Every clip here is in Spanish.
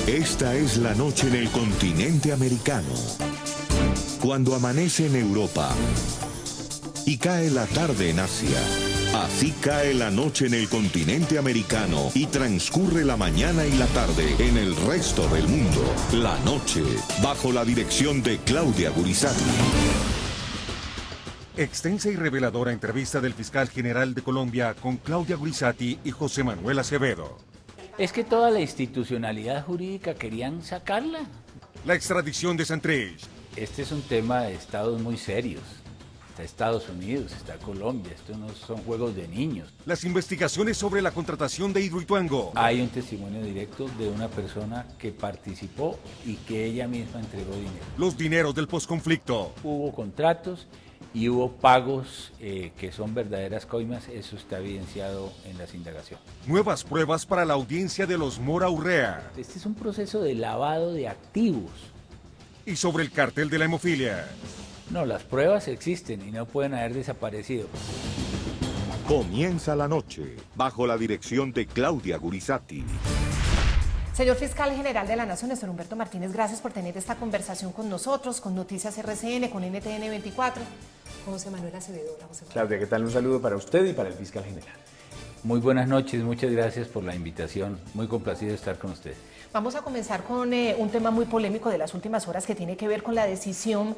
Esta es la noche en el continente americano. Cuando amanece en Europa y cae la tarde en Asia. Así cae la noche en el continente americano y transcurre la mañana y la tarde en el resto del mundo. La noche, bajo la dirección de Claudia Gurizati. Extensa y reveladora entrevista del fiscal general de Colombia con Claudia Gurizati y José Manuel Acevedo. Es que toda la institucionalidad jurídica querían sacarla. La extradición de Santrich. Este es un tema de estados muy serios. Está Estados Unidos, está Colombia, esto no son juegos de niños. Las investigaciones sobre la contratación de Hidroituango. Hay un testimonio directo de una persona que participó y que ella misma entregó dinero. Los dineros del posconflicto. Hubo contratos y hubo pagos que son verdaderas coimas, eso está evidenciado en las indagaciones. Nuevas pruebas para la audiencia de los Mora Urrea. Este es un proceso de lavado de activos. Y sobre el cartel de la hemofilia. No, las pruebas existen y no pueden haber desaparecido. Comienza la noche, bajo la dirección de Claudia Gurizati. Señor Fiscal General de la Nación, Néstor Humberto Martínez, gracias por tener esta conversación con nosotros, con Noticias RCN, con NTN 24. José Manuel Acevedo. Claudia, ¿qué tal? Un saludo para usted y para el Fiscal General. Muy buenas noches, muchas gracias por la invitación, muy complacido de estar con usted. Vamos a comenzar con un tema muy polémico de las últimas horas que tiene que ver con la decisión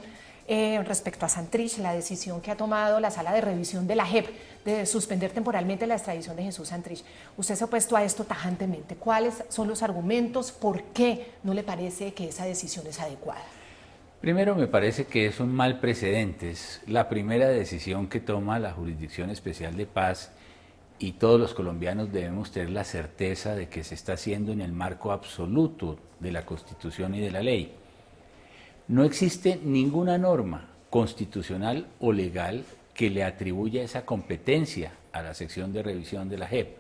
respecto a Santrich, la decisión que ha tomado la Sala de Revisión de la JEP de suspender temporalmente la extradición de Jesús Santrich. Usted se ha opuesto a esto tajantemente. ¿Cuáles son los argumentos? ¿Por qué no le parece que esa decisión es adecuada? Primero, me parece que es un mal precedente. Es la primera decisión que toma la Jurisdicción Especial de Paz y todos los colombianos debemos tener la certeza de que se está haciendo en el marco absoluto de la Constitución y de la ley. No existe ninguna norma constitucional o legal que le atribuya esa competencia a la sección de revisión de la JEP.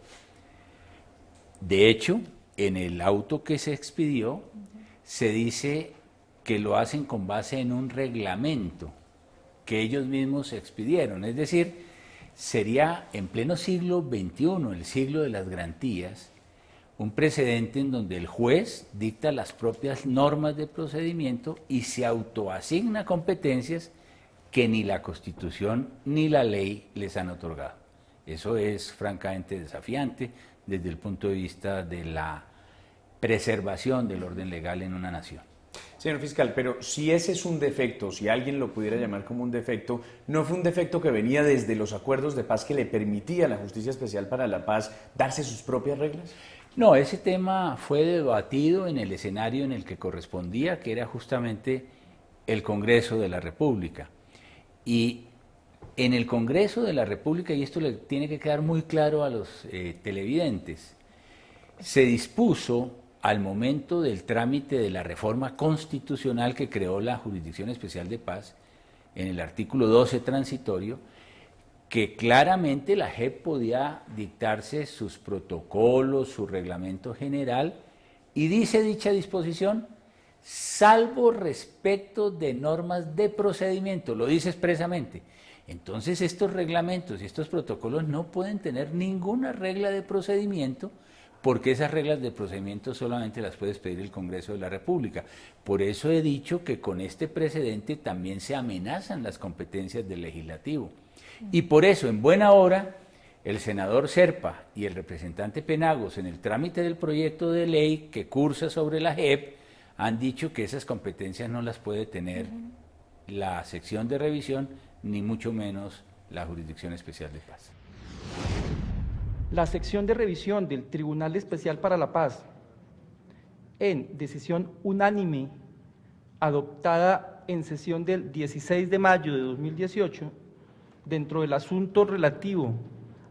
De hecho, en el auto que se expidió, se dice que lo hacen con base en un reglamento que ellos mismos expidieron. Es decir, sería en pleno siglo XXI, el siglo de las garantías, un precedente en donde el juez dicta las propias normas de procedimiento y se autoasigna competencias que ni la Constitución ni la ley les han otorgado. Eso es francamente desafiante desde el punto de vista de la preservación del orden legal en una nación. Señor Fiscal, pero si ese es un defecto, si alguien lo pudiera llamar como un defecto, ¿no fue un defecto que venía desde los acuerdos de paz que le permitía a la Justicia Especial para la Paz darse sus propias reglas? No, ese tema fue debatido en el escenario en el que correspondía, que era justamente el Congreso de la República. Y en el Congreso de la República, y esto le tiene que quedar muy claro a los televidentes, se dispuso al momento del trámite de la reforma constitucional que creó la Jurisdicción Especial de Paz, en el artículo 12 transitorio, que claramente la JEP podía dictarse sus protocolos, su reglamento general, y dice dicha disposición, salvo respecto de normas de procedimiento, lo dice expresamente. Entonces estos reglamentos y estos protocolos no pueden tener ninguna regla de procedimiento, porque esas reglas de procedimiento solamente las puede expedir el Congreso de la República. Por eso he dicho que con este precedente también se amenazan las competencias del Legislativo. Y por eso, en buena hora, el senador Serpa y el representante Penagos, en el trámite del proyecto de ley que cursa sobre la JEP, han dicho que esas competencias no las puede tener la sección de revisión, ni mucho menos la Jurisdicción Especial de Paz. La sección de revisión del Tribunal Especial para la Paz, en decisión unánime adoptada en sesión del 16 de mayo de 2018, dentro del asunto relativo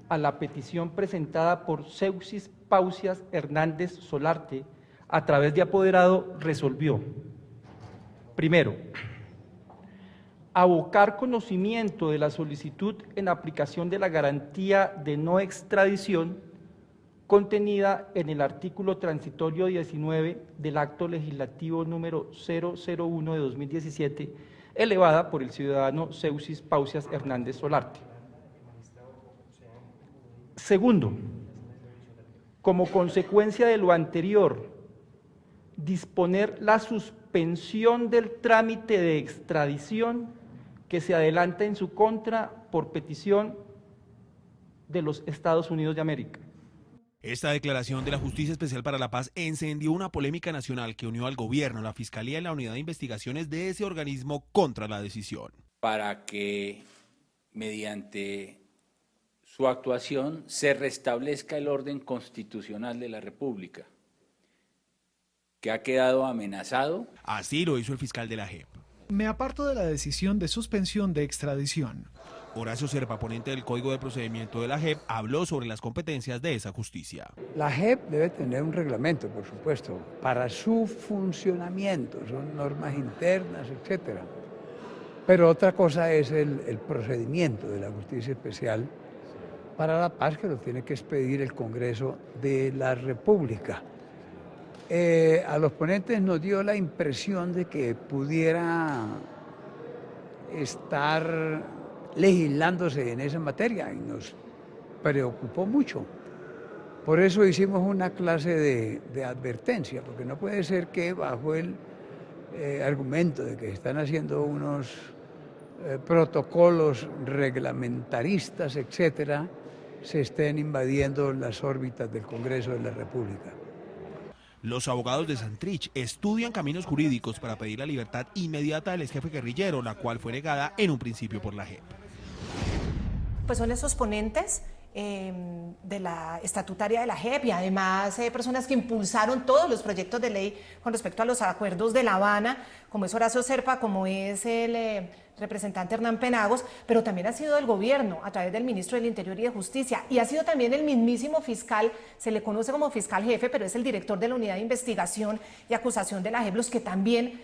a la petición presentada por Seuxis Pausias Hernández Solarte a través de apoderado, resolvió: primero, abocar conocimiento de la solicitud en aplicación de la garantía de no extradición contenida en el artículo transitorio 19 del Acto Legislativo número 001 de 2017, elevada por el ciudadano Seuxis Pausias Hernández Solarte. Segundo, como consecuencia de lo anterior, disponer la suspensión del trámite de extradición que se adelanta en su contra por petición de los Estados Unidos de América. Esta declaración de la Justicia Especial para la Paz encendió una polémica nacional que unió al gobierno, la Fiscalía y la Unidad de Investigaciones de ese organismo contra la decisión. Para que mediante su actuación se restablezca el orden constitucional de la República, que ha quedado amenazado. Así lo hizo el fiscal de la JEP. Me aparto de la decisión de suspensión de extradición. Horacio Serpa, ponente del Código de Procedimiento de la JEP, habló sobre las competencias de esa justicia. La JEP debe tener un reglamento, por supuesto, para su funcionamiento, son normas internas, etc. Pero otra cosa es el procedimiento de la Justicia Especial para la Paz, que lo tiene que expedir el Congreso de la República. A los ponentes nos dio la impresión de que pudiera estar legislándose en esa materia y nos preocupó mucho. Por eso hicimos una clase de advertencia, porque no puede ser que bajo el argumento de que están haciendo unos protocolos reglamentaristas, etcétera, se estén invadiendo las órbitas del Congreso de la República. Los abogados de Santrich estudian caminos jurídicos para pedir la libertad inmediata del exjefe guerrillero, la cual fue negada en un principio por la JEP. Pues son esos ponentes de la estatutaria de la JEP y además personas que impulsaron todos los proyectos de ley con respecto a los acuerdos de La Habana, como es Horacio Serpa, como es el representante Hernán Penagos, pero también ha sido el gobierno a través del ministro del Interior y de Justicia, y ha sido también el mismísimo fiscal, se le conoce como fiscal jefe, pero es el director de la Unidad de Investigación y Acusación de la JEP, los que también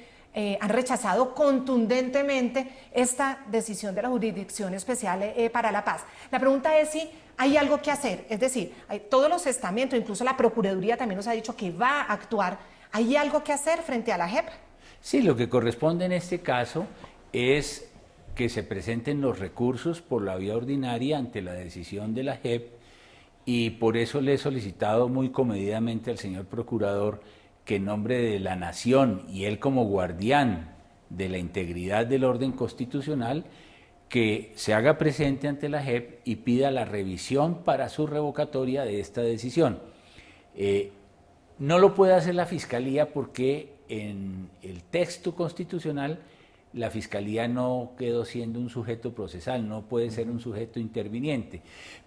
han rechazado contundentemente esta decisión de la Jurisdicción Especial para la Paz. La pregunta es si hay algo que hacer, es decir, todos los estamentos, incluso la Procuraduría también nos ha dicho que va a actuar. ¿Hay algo que hacer frente a la JEP? Sí, lo que corresponde en este caso es que se presenten los recursos por la vía ordinaria ante la decisión de la JEP, y por eso le he solicitado muy comedidamente al señor Procurador que en nombre de la Nación y él como guardián de la integridad del orden constitucional, que se haga presente ante la JEP y pida la revisión para su revocatoria de esta decisión. No lo puede hacer la Fiscalía porque en el texto constitucional la Fiscalía no quedó siendo un sujeto procesal, no puede ser un sujeto interviniente.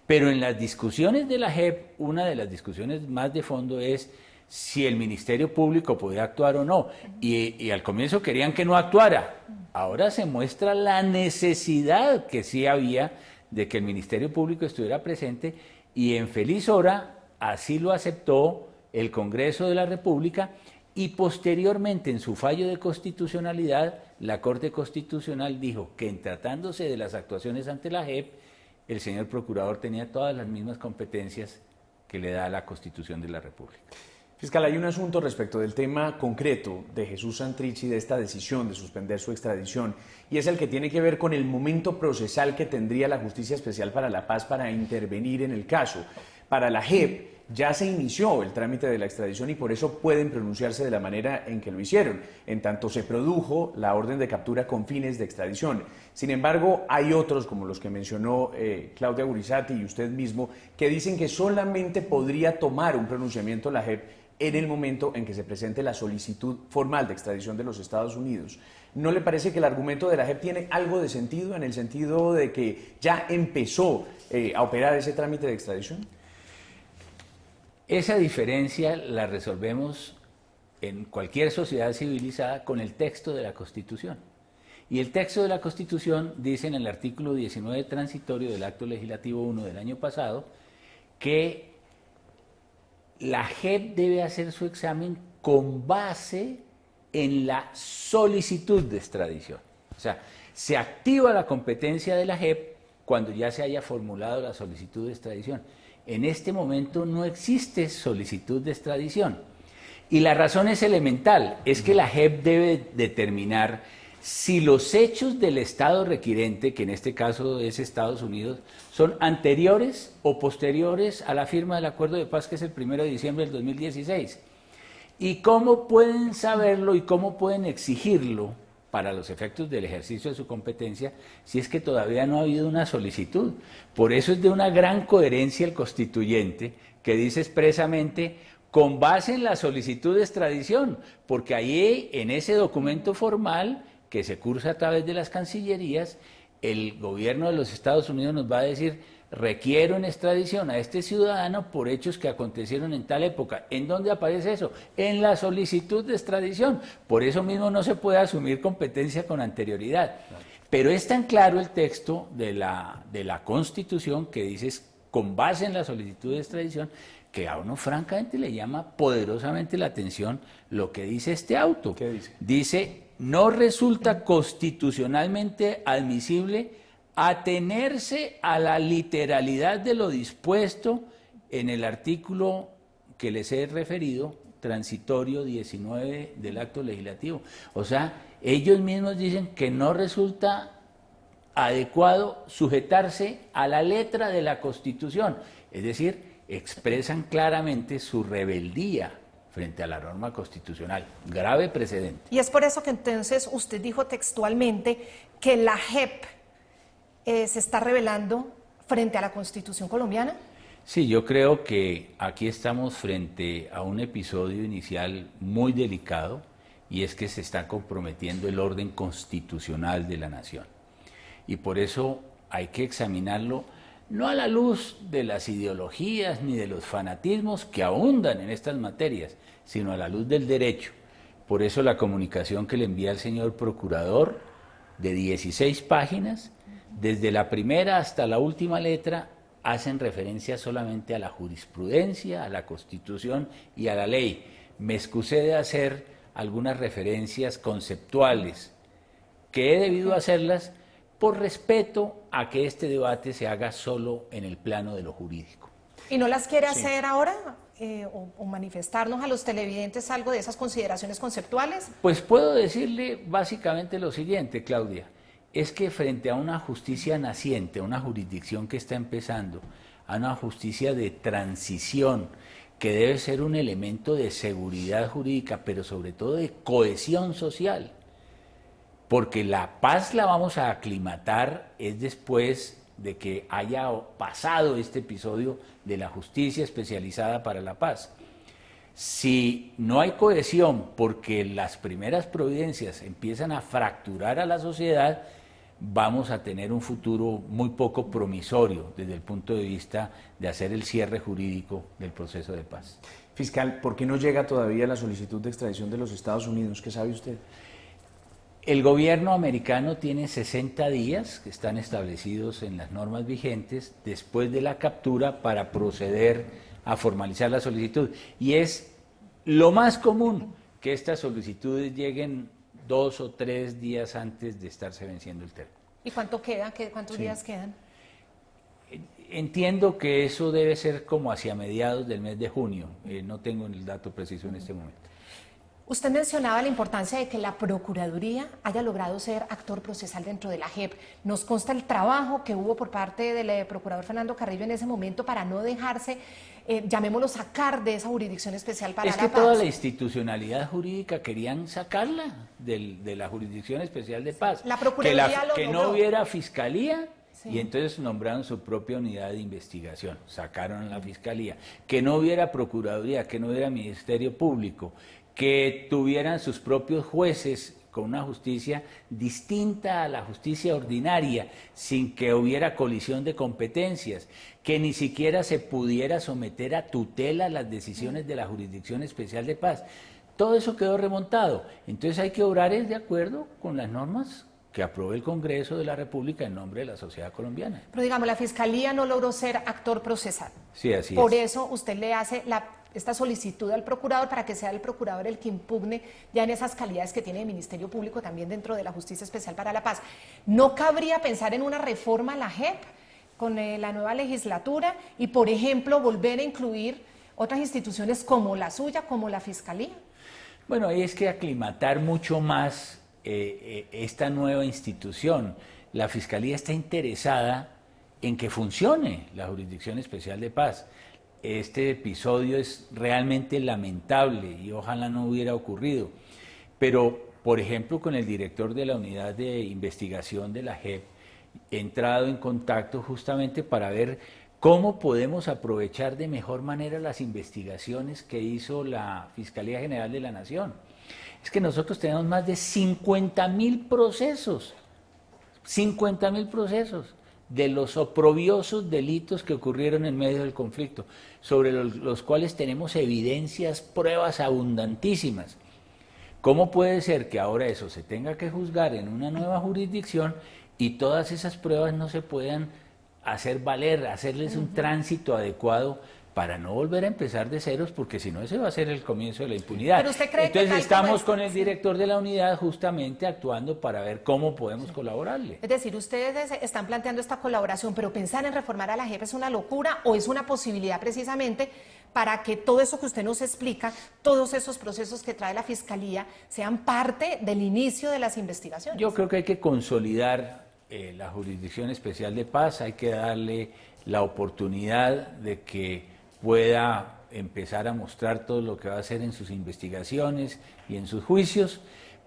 Pero en las discusiones de la JEP, una de las discusiones más de fondo es si el Ministerio Público podía actuar o no. Y al comienzo querían que no actuara. Ahora se muestra la necesidad que sí había de que el Ministerio Público estuviera presente, y en feliz hora así lo aceptó el Congreso de la República, y posteriormente en su fallo de constitucionalidad la Corte Constitucional dijo que en tratándose de las actuaciones ante la JEP, el señor Procurador tenía todas las mismas competencias que le da la Constitución de la República. Fiscal, hay un asunto respecto del tema concreto de Jesús Santrich y de esta decisión de suspender su extradición, y es el que tiene que ver con el momento procesal que tendría la Justicia Especial para la Paz para intervenir en el caso. Para la JEP ya se inició el trámite de la extradición y por eso pueden pronunciarse de la manera en que lo hicieron, en tanto se produjo la orden de captura con fines de extradición. Sin embargo, hay otros, como los que mencionó Claudia Gurizati y usted mismo, que dicen que solamente podría tomar un pronunciamiento la JEP en el momento en que se presente la solicitud formal de extradición de los Estados Unidos. ¿No le parece que el argumento de la JEP tiene algo de sentido, en el sentido de que ya empezó a operar ese trámite de extradición? Esa diferencia la resolvemos en cualquier sociedad civilizada con el texto de la Constitución. Y el texto de la Constitución dice en el artículo 19 transitorio del Acto Legislativo 1 del año pasado que la JEP debe hacer su examen con base en la solicitud de extradición. O sea, se activa la competencia de la JEP cuando ya se haya formulado la solicitud de extradición. En este momento no existe solicitud de extradición. Y la razón es elemental, es que la JEP debe determinar si los hechos del Estado requirente, que en este caso es Estados Unidos, son anteriores o posteriores a la firma del Acuerdo de Paz, que es el 1 de diciembre del 2016. ¿Y cómo pueden saberlo y cómo pueden exigirlo para los efectos del ejercicio de su competencia si es que todavía no ha habido una solicitud? Por eso es de una gran coherencia el constituyente que dice expresamente con base en la solicitud de extradición, porque ahí en ese documento formal que se cursa a través de las cancillerías, el gobierno de los Estados Unidos nos va a decir: requiero en extradición a este ciudadano por hechos que acontecieron en tal época. ¿En dónde aparece eso? En la solicitud de extradición. Por eso mismo no se puede asumir competencia con anterioridad. Pero es tan claro el texto de la Constitución que dice con base en la solicitud de extradición, que a uno francamente le llama poderosamente la atención lo que dice este auto. ¿Qué dice? Dice: no resulta constitucionalmente admisible atenerse a la literalidad de lo dispuesto en el artículo que les he referido, transitorio 19 del acto legislativo. O sea, ellos mismos dicen que no resulta adecuado sujetarse a la letra de la Constitución, es decir, expresan claramente su rebeldía frente a la norma constitucional. Grave precedente. Y es por eso que entonces usted dijo textualmente que la JEP se está rebelando frente a la Constitución colombiana. Sí, yo creo que aquí estamos frente a un episodio inicial muy delicado, y es que se está comprometiendo el orden constitucional de la nación. Y por eso hay que examinarlo no a la luz de las ideologías ni de los fanatismos que abundan en estas materias, sino a la luz del derecho. Por eso la comunicación que le envía el señor procurador, de 16 páginas, desde la primera hasta la última letra, hacen referencia solamente a la jurisprudencia, a la Constitución y a la ley. Me excusé de hacer algunas referencias conceptuales, que he debido hacerlas por respeto a que este debate se haga solo en el plano de lo jurídico. ¿Y no las quiere hacer ahora o manifestarnos a los televidentes algo de esas consideraciones conceptuales? Pues puedo decirle básicamente lo siguiente, Claudia, es que frente a una justicia naciente, a una jurisdicción que está empezando, a una justicia de transición, que debe ser un elemento de seguridad jurídica, pero sobre todo de cohesión social, porque la paz la vamos a aclimatar es después de que haya pasado este episodio de la justicia especializada para la paz. Si no hay cohesión porque las primeras providencias empiezan a fracturar a la sociedad, vamos a tener un futuro muy poco promisorio desde el punto de vista de hacer el cierre jurídico del proceso de paz. Fiscal, ¿por qué no llega todavía la solicitud de extradición de los Estados Unidos? ¿Qué sabe usted? El gobierno americano tiene 60 días que están establecidos en las normas vigentes después de la captura para proceder a formalizar la solicitud. Y es lo más común que estas solicitudes lleguen 2 o 3 días antes de estarse venciendo el término. ¿Y cuánto queda? ¿Cuántos días quedan? Entiendo que eso debe ser como hacia mediados del mes de junio. No tengo el dato preciso en este momento. Usted mencionaba la importancia de que la Procuraduría haya logrado ser actor procesal dentro de la JEP. Nos consta el trabajo que hubo por parte del procurador Fernando Carrillo en ese momento para no dejarse, llamémoslo, sacar de esa jurisdicción especial para la paz. Es que toda la institucionalidad jurídica querían sacarla de la jurisdicción especial de paz. La Procuraduría que no hubiera fiscalía. Sí. Y entonces nombraron su propia unidad de investigación, sacaron la fiscalía, que no hubiera procuraduría, que no hubiera ministerio público, que tuvieran sus propios jueces con una justicia distinta a la justicia ordinaria, sin que hubiera colisión de competencias, que ni siquiera se pudiera someter a tutela las decisiones de la Jurisdicción Especial de Paz. Todo eso quedó remontado. Entonces hay que obrar de acuerdo con las normas que aprobó el Congreso de la República en nombre de la sociedad colombiana. Pero digamos, la Fiscalía no logró ser actor procesal. Sí, así Por es. eso usted le hace esta solicitud al procurador para que sea el procurador el que impugne ya en esas calidades que tiene el Ministerio Público también dentro de la Justicia Especial para la Paz. ¿No cabría pensar en una reforma a la JEP con la nueva legislatura y, por ejemplo, volver a incluir otras instituciones como la suya, como la Fiscalía? Bueno, ahí es que aclimatar mucho más esta nueva institución. La Fiscalía está interesada en que funcione la Jurisdicción Especial de Paz. este episodio es realmente lamentable y ojalá no hubiera ocurrido. Pero, por ejemplo, con el director de la unidad de investigación de la JEP, he entrado en contacto justamente para ver cómo podemos aprovechar de mejor manera las investigaciones que hizo la Fiscalía General de la Nación. Es que nosotros tenemos más de 50.000 procesos, 50.000 procesos de los oprobiosos delitos que ocurrieron en medio del conflicto, sobre los cuales tenemos evidencias, pruebas abundantísimas. ¿Cómo puede ser que ahora eso se tenga que juzgar en una nueva jurisdicción y todas esas pruebas no se puedan hacer valer, hacerles un tránsito adecuado para no volver a empezar de ceros, porque si no ese va a ser el comienzo de la impunidad? Pero usted cree Entonces que estamos con el director de la unidad justamente actuando para ver cómo podemos colaborarle. Es decir, ustedes están planteando esta colaboración, pero pensar en reformar a la JEP es una locura o es una posibilidad precisamente para que todo eso que usted nos explica, todos esos procesos que trae la Fiscalía, sean parte del inicio de las investigaciones. Yo creo que hay que consolidar la Jurisdicción Especial de Paz, hay que darle la oportunidad de que pueda empezar a mostrar todo lo que va a hacer en sus investigaciones y en sus juicios,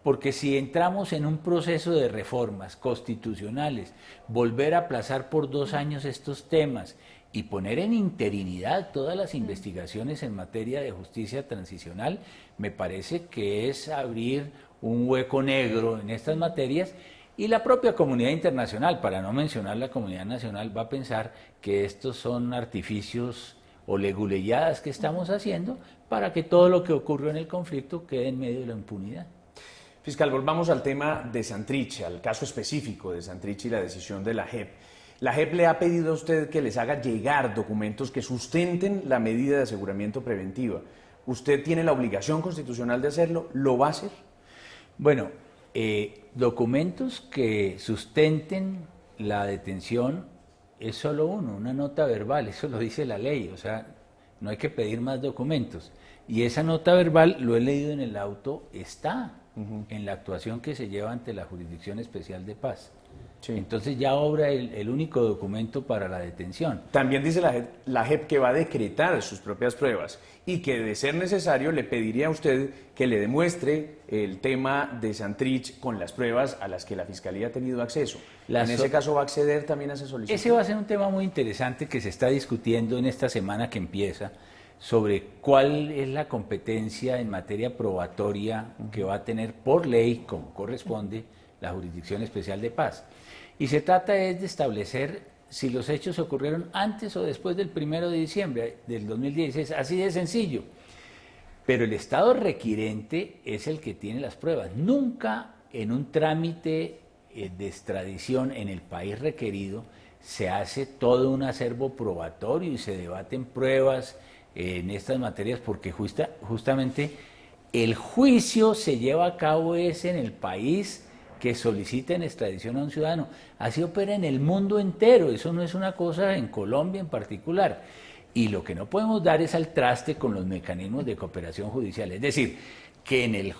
porque si entramos en un proceso de reformas constitucionales, volver a aplazar por 2 años estos temas y poner en interinidad todas las investigaciones en materia de justicia transicional, me parece que es abrir un hueco negro en estas materias, y la propia comunidad internacional, para no mencionar la comunidad nacional, va a pensar que estos son artificios o leguleyadas que estamos haciendo para que todo lo que ocurrió en el conflicto quede en medio de la impunidad. Fiscal, volvamos al tema de Santrich, al caso específico de Santrich y la decisión de la JEP. La JEP le ha pedido a usted que les haga llegar documentos que sustenten la medida de aseguramiento preventiva. ¿Usted tiene la obligación constitucional de hacerlo? ¿Lo va a hacer? Bueno, documentos que sustenten la detención es solo uno, una nota verbal, eso lo dice la ley, o sea, no hay que pedir más documentos. Y esa nota verbal, lo he leído en el auto, está en la actuación que se lleva ante la Jurisdicción Especial de Paz. Sí. Entonces ya obra el único documento para la detención. También dice la JEP que va a decretar sus propias pruebas y que, de ser necesario, le pediría a usted que le demuestre el tema de Santrich con las pruebas a las que la Fiscalía ha tenido acceso. ¿En ese caso va a acceder también a esa solicitud? Ese va a ser un tema muy interesante que se está discutiendo en esta semana que empieza, sobre cuál es la competencia en materia probatoria que va a tener por ley, como corresponde, la Jurisdicción Especial de Paz. Y se trata es de establecer si los hechos ocurrieron antes o después del 1 de diciembre del 2016, así de sencillo. Pero el Estado requirente es el que tiene las pruebas. Nunca en un trámite de extradición en el país requerido se hace todo un acervo probatorio y se debaten pruebas en estas materias, porque justamente el juicio se lleva a cabo es en el país que soliciten extradición a un ciudadano. Así opera en el mundo entero, eso no es una cosa en Colombia en particular. Y lo que no podemos dar es al traste con los mecanismos de cooperación judicial. Es decir, que en el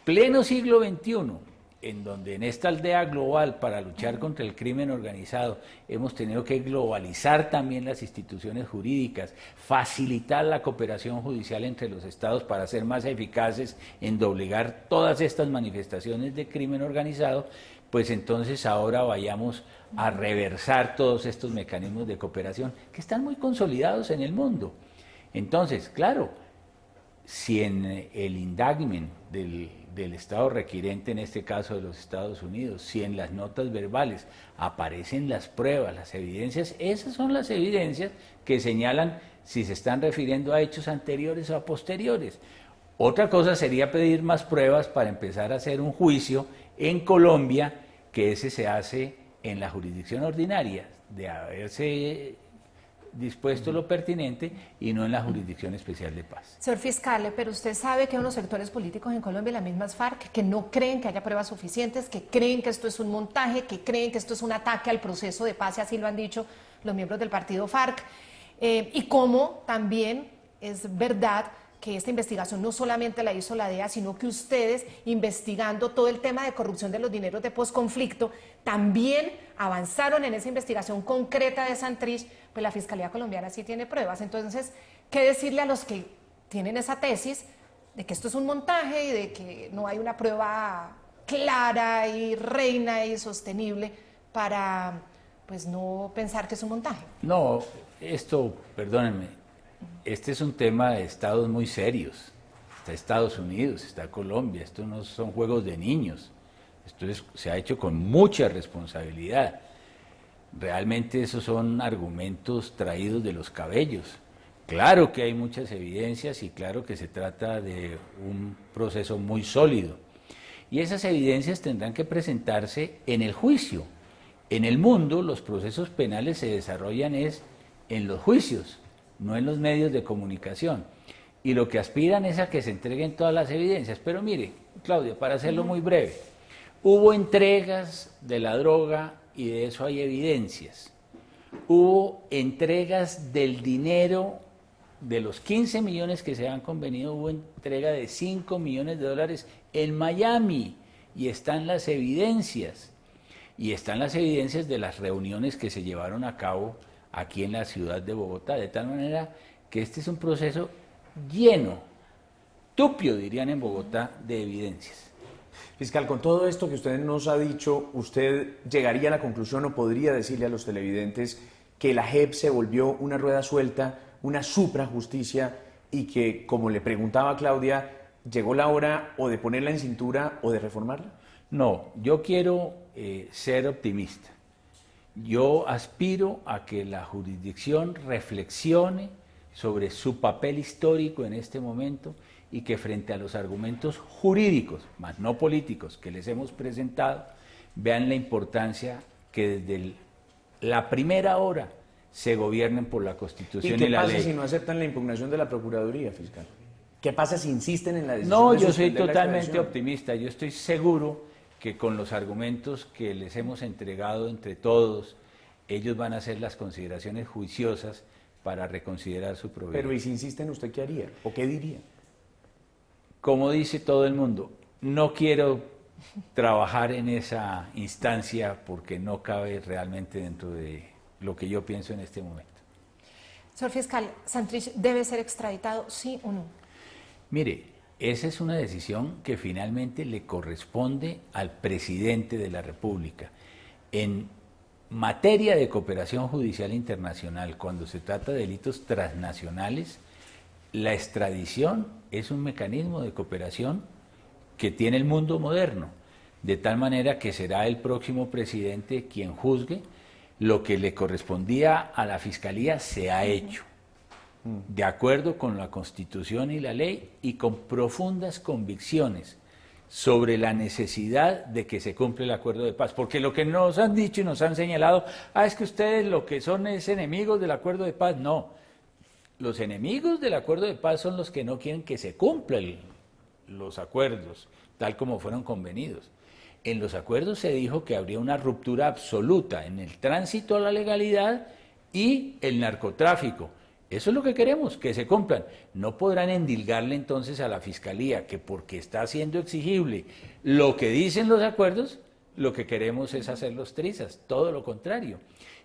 pleno siglo XXI, en donde en esta aldea global para luchar contra el crimen organizado hemos tenido que globalizar también las instituciones jurídicas, facilitar la cooperación judicial entre los estados para ser más eficaces en doblegar todas estas manifestaciones de crimen organizado, pues entonces ahora vayamos a reversar todos estos mecanismos de cooperación que están muy consolidados en el mundo. Entonces, claro, si en el indictment del Estado requirente, en este caso de los Estados Unidos, si en las notas verbales aparecen las pruebas, las evidencias, esas son las evidencias que señalan si se están refiriendo a hechos anteriores o a posteriores. Otra cosa sería pedir más pruebas para empezar a hacer un juicio en Colombia, que ese se hace en la jurisdicción ordinaria, de haberse dispuesto lo pertinente y no en la Jurisdicción Especial de Paz. Señor fiscal, pero usted sabe que hay unos sectores políticos en Colombia, las mismas FARC, que no creen que haya pruebas suficientes, que creen que esto es un montaje, que creen que esto es un ataque al proceso de paz, y así lo han dicho los miembros del partido FARC, y como también es verdad que esta investigación no solamente la hizo la DEA, sino que ustedes, investigando todo el tema de corrupción de los dineros de posconflicto, también avanzaron en esa investigación concreta de Santrich, pues la Fiscalía colombiana sí tiene pruebas. Entonces, ¿qué decirle a los que tienen esa tesis de que esto es un montaje y de que no hay una prueba clara y reina y sostenible para, pues, no pensar que es un montaje? No, esto, perdónenme, este es un tema de estados muy serios. Está Estados Unidos, está Colombia, esto no son juegos de niños. Se ha hecho con mucha responsabilidad. Realmente esos son argumentos traídos de los cabellos. Claro que hay muchas evidencias y claro que se trata de un proceso muy sólido. Y esas evidencias tendrán que presentarse en el juicio. En el mundo los procesos penales se desarrollan en los juicios, no en los medios de comunicación. Y lo que aspiran es a que se entreguen todas las evidencias. Pero mire, Claudia, para hacerlo muy breve, hubo entregas de la droga y de eso hay evidencias. Hubo entregas del dinero, de los 15 millones que se han convenido, hubo entrega de 5 millones de dólares en Miami y están las evidencias. Y están las evidencias de las reuniones que se llevaron a cabo aquí en la ciudad de Bogotá, de tal manera que este es un proceso lleno, tupio, dirían en Bogotá, de evidencias. Fiscal, con todo esto que usted nos ha dicho, ¿usted llegaría a la conclusión o podría decirle a los televidentes que la JEP se volvió una rueda suelta, una suprajusticia y que, como le preguntaba Claudia, llegó la hora o de ponerla en cintura o de reformarla? No, yo quiero ser optimista. Yo aspiro a que la jurisdicción reflexione sobre su papel histórico en este momento y que frente a los argumentos jurídicos, más no políticos, que les hemos presentado, vean la importancia que desde la primera hora se gobiernen por la Constitución y la ley. ¿Y qué pasa si no aceptan la impugnación de la Procuraduría, fiscal? ¿Qué pasa si insisten en la decisión? No, de yo soy suspender la totalmente extradición? optimista. Yo estoy seguro que con los argumentos que les hemos entregado entre todos, ellos van a hacer las consideraciones juiciosas para reconsiderar su prohibición. Pero ¿y si insisten, usted qué haría? ¿O qué diría? Como dice todo el mundo, no quiero trabajar en esa instancia porque no cabe realmente dentro de lo que yo pienso en este momento. Señor fiscal, ¿Santrich debe ser extraditado, sí o no? Mire, esa es una decisión que finalmente le corresponde al presidente de la República. En materia de cooperación judicial internacional, cuando se trata de delitos transnacionales, la extradición es un mecanismo de cooperación que tiene el mundo moderno, de tal manera que será el próximo presidente quien juzgue. Lo que le correspondía a la Fiscalía se ha hecho, de acuerdo con la Constitución y la ley y con profundas convicciones sobre la necesidad de que se cumpla el acuerdo de paz. Porque lo que nos han dicho y nos han señalado, es que ustedes lo que son es enemigos del acuerdo de paz. No, los enemigos del acuerdo de paz son los que no quieren que se cumplan los acuerdos, tal como fueron convenidos. En los acuerdos se dijo que habría una ruptura absoluta en el tránsito a la legalidad y el narcotráfico. Eso es lo que queremos, que se cumplan. No podrán endilgarle entonces a la Fiscalía que porque está haciendo exigible lo que dicen los acuerdos, lo que queremos es hacerlos trizas, todo lo contrario.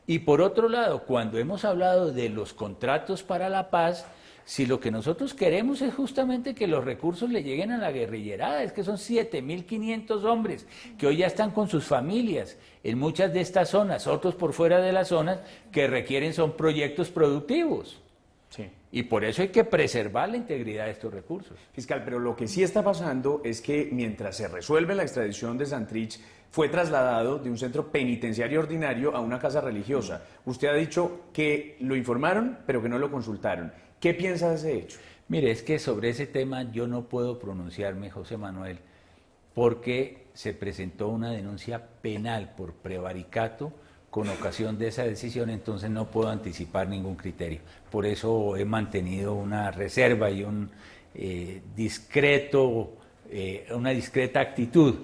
Y por otro lado, cuando hemos hablado de los contratos para la paz, si lo que nosotros queremos es justamente que los recursos le lleguen a la guerrillerada, es que son 7.500 hombres que hoy ya están con sus familias en muchas de estas zonas, otros por fuera de las zonas que requieren son proyectos productivos. Sí. Y por eso hay que preservar la integridad de estos recursos. Fiscal, pero lo que sí está pasando es que mientras se resuelve la extradición de Santrich, fue trasladado de un centro penitenciario ordinario a una casa religiosa. Usted ha dicho que lo informaron, pero que no lo consultaron. ¿Qué piensa de ese hecho? Mire, es que sobre ese tema yo no puedo pronunciarme, José Manuel, porque se presentó una denuncia penal por prevaricato con ocasión de esa decisión, entonces no puedo anticipar ningún criterio. Por eso he mantenido una reserva y un una discreta actitud,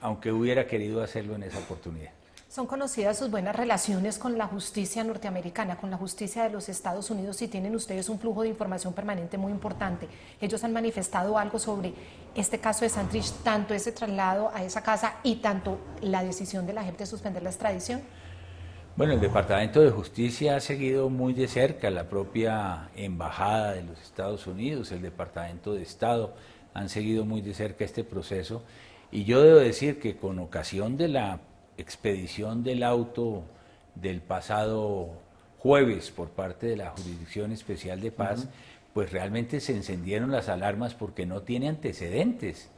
aunque hubiera querido hacerlo en esa oportunidad. Son conocidas sus buenas relaciones con la justicia norteamericana, con la justicia de los Estados Unidos, y tienen ustedes un flujo de información permanente muy importante. Ellos han manifestado algo sobre este caso de Santrich, tanto ese traslado a esa casa y tanto la decisión de la JEP de suspender la extradición. Bueno, el Departamento de Justicia ha seguido muy de cerca, la propia Embajada de los Estados Unidos, el Departamento de Estado, han seguido muy de cerca este proceso, y yo debo decir que con ocasión de la expedición del auto del pasado jueves por parte de la Jurisdicción Especial de Paz, pues realmente se encendieron las alarmas porque no tiene antecedentes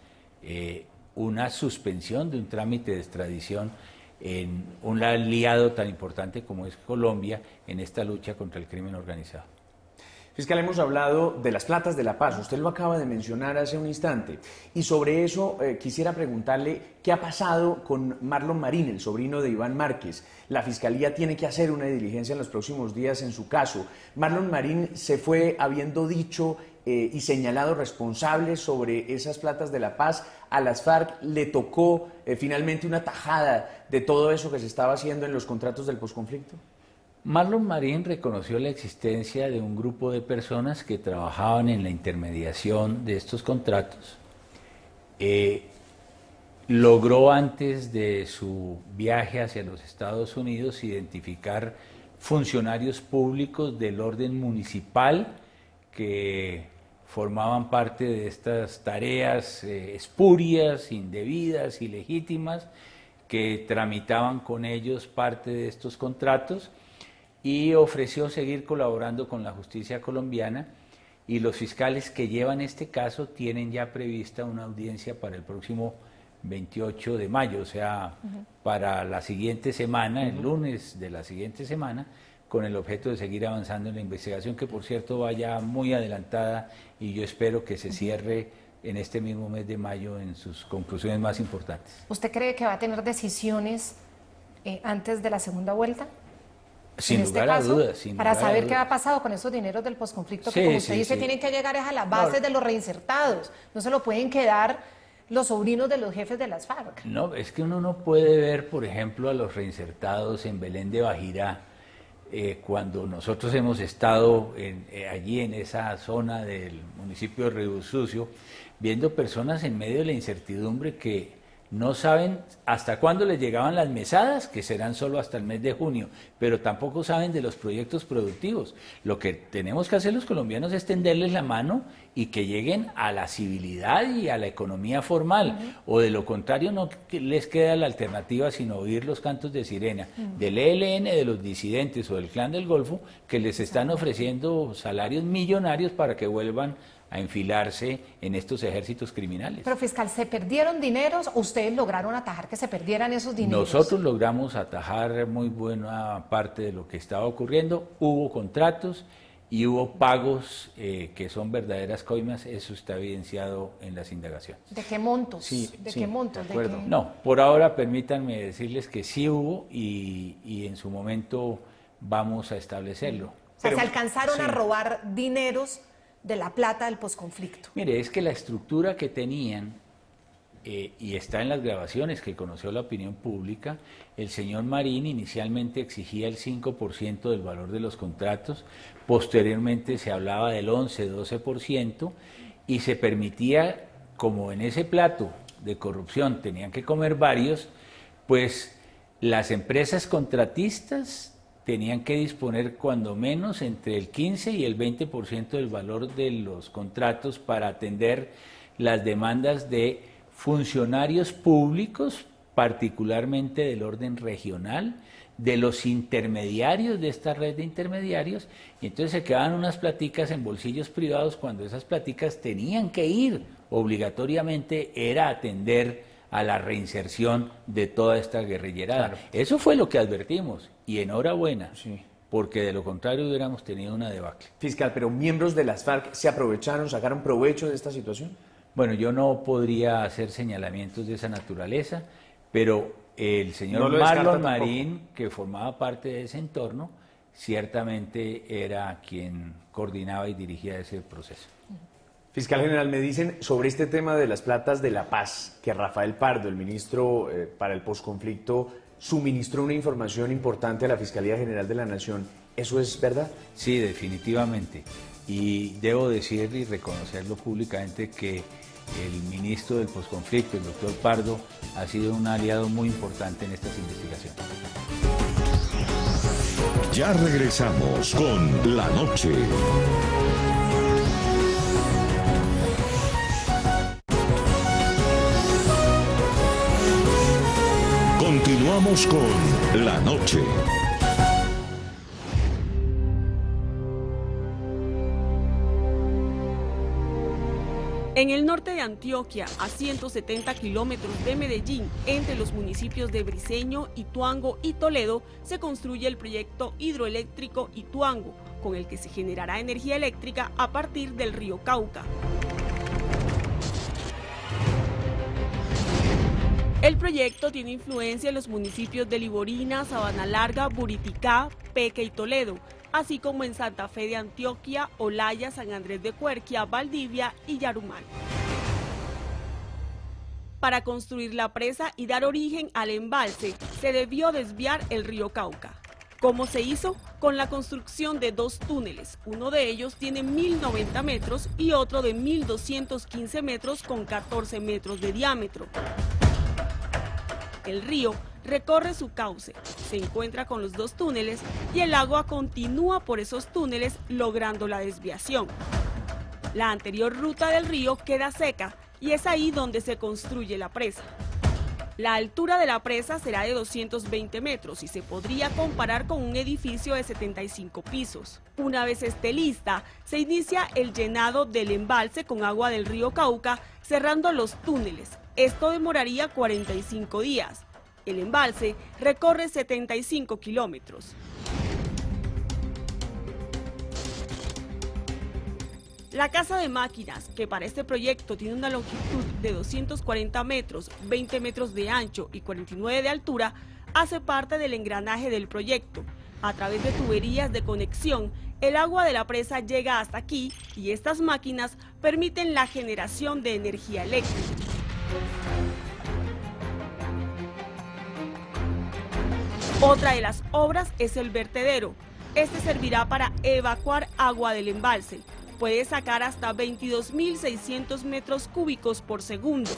una suspensión de un trámite de extradición en un aliado tan importante como es Colombia en esta lucha contra el crimen organizado. Fiscal, hemos hablado de las platas de la paz, usted lo acaba de mencionar hace un instante, y sobre eso quisiera preguntarle qué ha pasado con Marlon Marín, el sobrino de Iván Márquez. La Fiscalía tiene que hacer una diligencia en los próximos días en su caso. Marlon Marín se fue habiendo dicho y señalado responsable sobre esas platas de la paz. A las FARC le tocó finalmente una tajada de todo eso que se estaba haciendo en los contratos del posconflicto. Marlon Marín reconoció la existencia de un grupo de personas que trabajaban en la intermediación de estos contratos. Logró antes de su viaje hacia los Estados Unidos identificar funcionarios públicos del orden municipal que formaban parte de estas tareas espurias, indebidas, ilegítimas, que tramitaban con ellos parte de estos contratos, y ofreció seguir colaborando con la justicia colombiana, y los fiscales que llevan este caso tienen ya prevista una audiencia para el próximo 28 de mayo, o sea, para la siguiente semana, el lunes de la siguiente semana, con el objeto de seguir avanzando en la investigación, que por cierto va ya muy adelantada, y yo espero que se cierre en este mismo mes de mayo en sus conclusiones más importantes. ¿Usted cree que va a tener decisiones antes de la segunda vuelta? Sin lugar a dudas. Para saber qué ha pasado con esos dineros del posconflicto, que como usted dice, tienen que llegar a las bases de los reinsertados, no se lo pueden quedar los sobrinos de los jefes de las FARC. No, es que uno no puede ver, por ejemplo, a los reinsertados en Belén de Bajirá, cuando nosotros hemos estado allí en esa zona del municipio de Río Sucio, viendo personas en medio de la incertidumbre que no saben hasta cuándo les llegaban las mesadas, que serán solo hasta el mes de junio, pero tampoco saben de los proyectos productivos. Lo que tenemos que hacer los colombianos es tenderles la mano y que lleguen a la civilidad y a la economía formal, o de lo contrario no les queda la alternativa sino oír los cantos de sirena del ELN, de los disidentes o del Clan del Golfo, que les están ofreciendo salarios millonarios para que vuelvan a enfilarse en estos ejércitos criminales. Pero fiscal, ¿se perdieron dineros o ustedes lograron atajar que se perdieran esos dineros? Nosotros logramos atajar muy buena parte de lo que estaba ocurriendo. Hubo contratos y hubo pagos que son verdaderas coimas, eso está evidenciado en las indagaciones. ¿De qué montos? Sí, ¿De qué montos? De acuerdo. No, por ahora permítanme decirles que sí hubo y en su momento vamos a establecerlo. O sea, se alcanzaron a robar dineros de la plata del posconflicto. Mire, es que la estructura que tenían, y está en las grabaciones que conoció la opinión pública, el señor Marín inicialmente exigía el 5% del valor de los contratos, posteriormente se hablaba del 11-12%, y se permitía, como en ese plato de corrupción tenían que comer varios, pues las empresas contratistas tenían que disponer cuando menos entre el 15 y el 20% del valor de los contratos para atender las demandas de funcionarios públicos, particularmente del orden regional, de los intermediarios de esta red de intermediarios, y entonces se quedaban unas platicas en bolsillos privados cuando esas platicas tenían que ir obligatoriamente, era atender a la reinserción de toda esta guerrillerada. Claro. Eso fue lo que advertimos, y enhorabuena, porque de lo contrario hubiéramos tenido una debacle. Fiscal, pero miembros de las FARC se aprovecharon, sacaron provecho de esta situación. Bueno, yo no podría hacer señalamientos de esa naturaleza, pero el señor Marlon Marín, que formaba parte de ese entorno, ciertamente era quien coordinaba y dirigía ese proceso. Fiscal General, me dicen sobre este tema de las platas de la paz, que Rafael Pardo, el ministro para el posconflicto, suministró una información importante a la Fiscalía General de la Nación. ¿Eso es verdad? Sí, definitivamente. Y debo decir y reconocerlo públicamente que el ministro del posconflicto, el doctor Pardo, ha sido un aliado muy importante en estas investigaciones. Ya regresamos con La Noche. Continuamos con La Noche. En el norte de Antioquia, a 170 kilómetros de Medellín, entre los municipios de Briceño, Ituango y Toledo, se construye el proyecto hidroeléctrico Ituango, con el que se generará energía eléctrica a partir del río Cauca. El proyecto tiene influencia en los municipios de Liborina, Sabana Larga, Buriticá, Peque y Toledo, así como en Santa Fe de Antioquia, Olaya, San Andrés de Cuerquia, Valdivia y Yarumal. Para construir la presa y dar origen al embalse, se debió desviar el río Cauca. ¿Cómo se hizo? Con la construcción de 2 túneles. Uno de ellos tiene 1.090 metros y otro de 1.215 metros con 14 metros de diámetro. El río recorre su cauce, se encuentra con los 2 túneles y el agua continúa por esos túneles logrando la desviación. La anterior ruta del río queda seca y es ahí donde se construye la presa. La altura de la presa será de 220 metros y se podría comparar con un edificio de 75 pisos. Una vez esté lista, se inicia el llenado del embalse con agua del río Cauca, cerrando los túneles. Esto demoraría 45 días. El embalse recorre 75 kilómetros. La casa de máquinas, que para este proyecto tiene una longitud de 240 metros, 20 metros de ancho y 49 de altura, hace parte del engranaje del proyecto. A través de tuberías de conexión, el agua de la presa llega hasta aquí y estas máquinas permiten la generación de energía eléctrica. Otra de las obras es el vertedero. Este servirá para evacuar agua del embalse. Puede sacar hasta 22.600 metros cúbicos por segundo.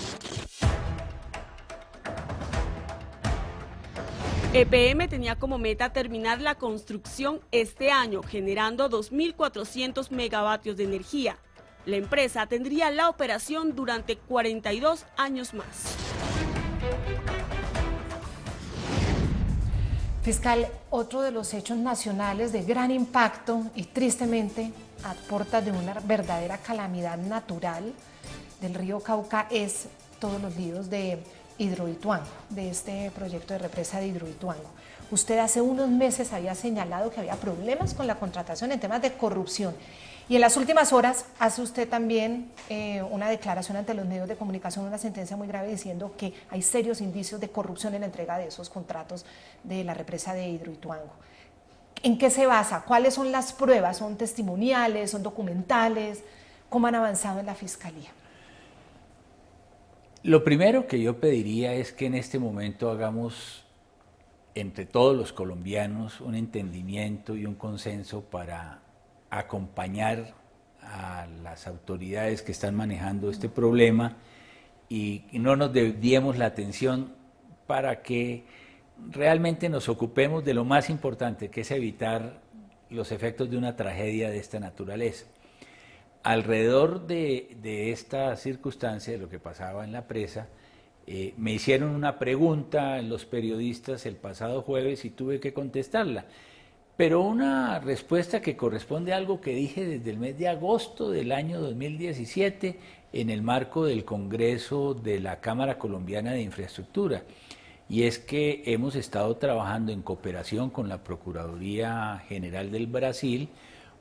EPM tenía como meta terminar la construcción este año, generando 2.400 megavatios de energía. La empresa tendría la operación durante 42 años más. Fiscal, otro de los hechos nacionales de gran impacto y tristemente a puertas de una verdadera calamidad natural del río Cauca es todos los líos de Hidroituango, de este proyecto de represa de Hidroituango. Usted hace unos meses había señalado que había problemas con la contratación en temas de corrupción y en las últimas horas hace usted también una declaración ante los medios de comunicación, una sentencia muy grave diciendo que hay serios indicios de corrupción en la entrega de esos contratos de la represa de Hidroituango. ¿En qué se basa? ¿Cuáles son las pruebas? ¿Son testimoniales? ¿Son documentales? ¿Cómo han avanzado en la Fiscalía? Lo primero que yo pediría es que en este momento hagamos entre todos los colombianos un entendimiento y un consenso para acompañar a las autoridades que están manejando este problema y no nos desviemos la atención para que realmente nos ocupemos de lo más importante, que es evitar los efectos de una tragedia de esta naturaleza. Alrededor de esta circunstancia, de lo que pasaba en la presa, me hicieron una pregunta los periodistas el pasado jueves y tuve que contestarla, pero una respuesta que corresponde a algo que dije desde el mes de agosto del año 2017 en el marco del Congreso de la Cámara Colombiana de Infraestructura. Y es que hemos estado trabajando en cooperación con la Procuraduría General del Brasil,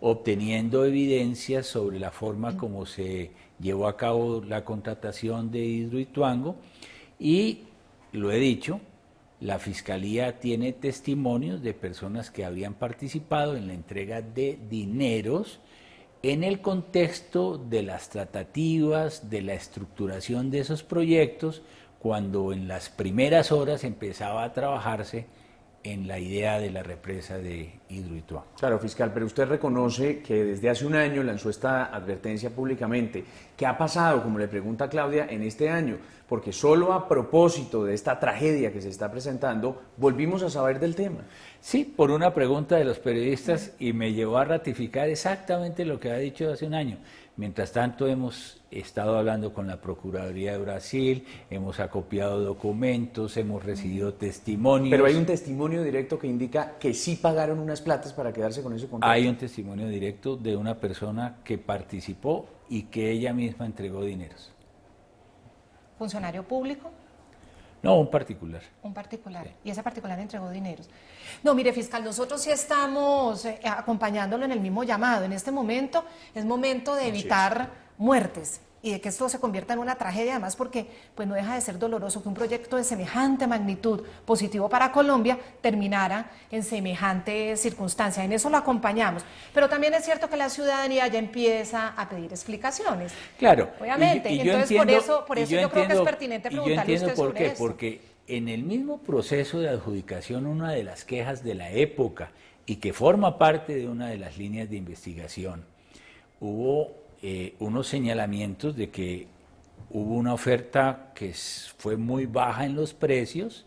obteniendo evidencias sobre la forma como se llevó a cabo la contratación de Hidroituango y, lo he dicho, la Fiscalía tiene testimonios de personas que habrían participado en la entrega de dineros en el contexto de las tratativas, de la estructuración de esos proyectos, cuando en las primeras horas empezaba a trabajarse en la idea de la represa de Hidroituango. Claro, fiscal, pero usted reconoce que desde hace un año lanzó esta advertencia públicamente. ¿Qué ha pasado, como le pregunta Claudia, en este año? Porque solo a propósito de esta tragedia que se está presentando, volvimos a saber del tema. Sí, por una pregunta de los periodistas y me llevó a ratificar exactamente lo que había dicho hace un año. Mientras tanto hemos estado hablando con la Procuraduría de Brasil, hemos acopiado documentos, hemos recibido testimonios. Pero hay un testimonio directo que indica que sí pagaron unas platas para quedarse con ese contrato. Hay un testimonio directo de una persona que participó y que ella misma entregó dineros. ¿Funcionario público? No, un particular. Un particular. Sí. Y ese particular entregó dineros. No, mire, fiscal, nosotros sí estamos acompañándolo en el mismo llamado. En este momento es momento de evitar muertes y de que esto se convierta en una tragedia, además porque pues no deja de ser doloroso que un proyecto de semejante magnitud, positivo para Colombia, terminara en semejante circunstancia. En eso lo acompañamos. Pero también es cierto que la ciudadanía ya empieza a pedir explicaciones. Claro. Obviamente. Y entonces, por eso yo creo que es pertinente preguntarle a usted por sobre qué. esto. Porque en el mismo proceso de adjudicación, una de las quejas de la época y que forma parte de una de las líneas de investigación, hubo unos señalamientos de que hubo una oferta que fue muy baja en los precios,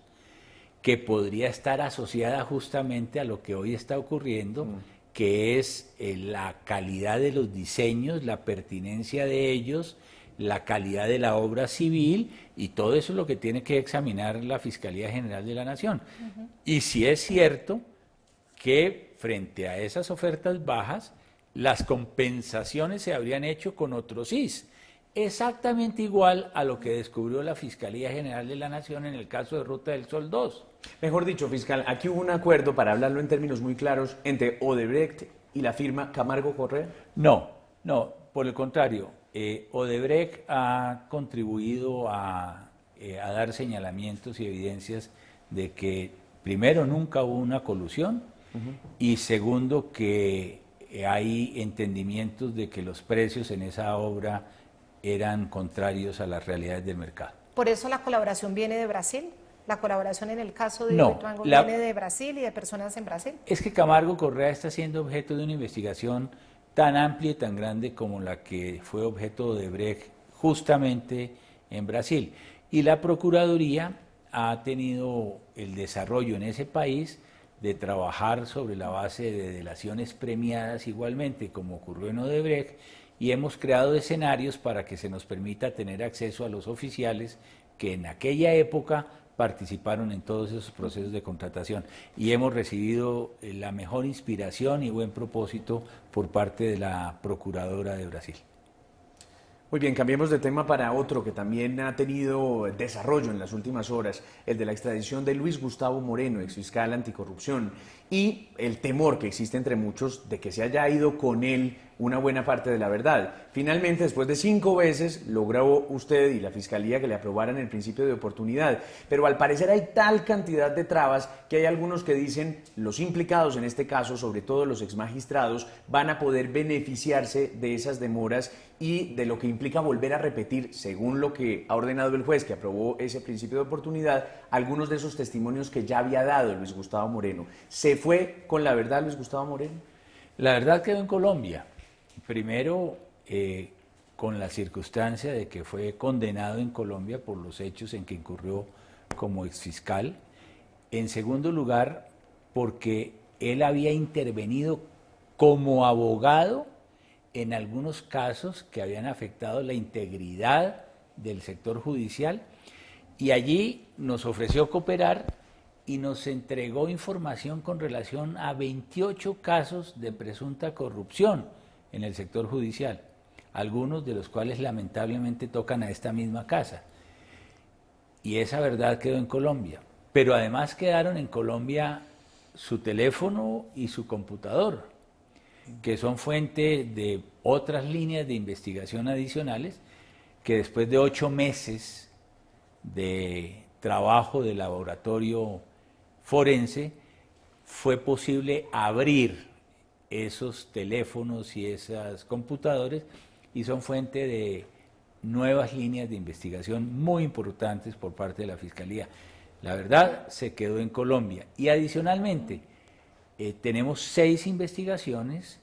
que podría estar asociada justamente a lo que hoy está ocurriendo, que es la calidad de los diseños, la pertinencia de ellos, la calidad de la obra civil, y todo eso es lo que tiene que examinar la Fiscalía General de la Nación. Y si es cierto que frente a esas ofertas bajas, las compensaciones se habrían hecho con otros CIS, exactamente igual a lo que descubrió la Fiscalía General de la Nación en el caso de Ruta del Sol 2. Mejor dicho, fiscal, aquí hubo un acuerdo, para hablarlo en términos muy claros, entre Odebrecht y la firma Camargo Correa. No, por el contrario, Odebrecht ha contribuido a dar señalamientos y evidencias de que, primero, nunca hubo una colusión, y segundo, que hay entendimientos de que los precios en esa obra eran contrarios a las realidades del mercado. ¿Por eso la colaboración viene de Brasil? ¿La colaboración en el caso de Hidroituango viene de Brasil y de personas en Brasil? Es que Camargo Correa está siendo objeto de una investigación tan amplia y tan grande como la que fue objeto de Odebrecht justamente en Brasil. Y la Procuraduría ha tenido el desarrollo en ese país de trabajar sobre la base de delaciones premiadas igualmente, como ocurrió en Odebrecht, y hemos creado escenarios para que se nos permita tener acceso a los oficiales que en aquella época participaron en todos esos procesos de contratación, y hemos recibido la mejor inspiración y buen propósito por parte de la Procuradora de Brasil. Muy bien, cambiemos de tema para otro que también ha tenido desarrollo en las últimas horas, el de la extradición de Luis Gustavo Moreno, exfiscal anticorrupción, y el temor que existe entre muchos de que se haya ido con él una buena parte de la verdad. Finalmente, después de 5 veces, logró usted y la Fiscalía que le aprobaran el principio de oportunidad, pero al parecer hay tal cantidad de trabas que hay algunos que dicen los implicados en este caso, sobre todo los exmagistrados, van a poder beneficiarse de esas demoras y de lo que implica volver a repetir, según lo que ha ordenado el juez que aprobó ese principio de oportunidad, algunos de esos testimonios que ya había dado Luis Gustavo Moreno. ¿Se fue con la verdad Luis Gustavo Moreno? La verdad quedó en Colombia. Primero, con la circunstancia de que fue condenado en Colombia por los hechos en que incurrió como exfiscal. En segundo lugar, porque él había intervenido como abogado en algunos casos que habían afectado la integridad del sector judicial, y allí nos ofreció cooperar y nos entregó información con relación a 28 casos de presunta corrupción en el sector judicial, algunos de los cuales lamentablemente tocan a esta misma casa. Y esa verdad quedó en Colombia, pero además quedaron en Colombia su teléfono y su computador, que son fuente de otras líneas de investigación adicionales, que después de 8 meses de trabajo de laboratorio forense, fue posible abrir esos teléfonos y esos computadores, y son fuente de nuevas líneas de investigación muy importantes por parte de la Fiscalía. La verdad, se quedó en Colombia. Y adicionalmente, tenemos 6 investigaciones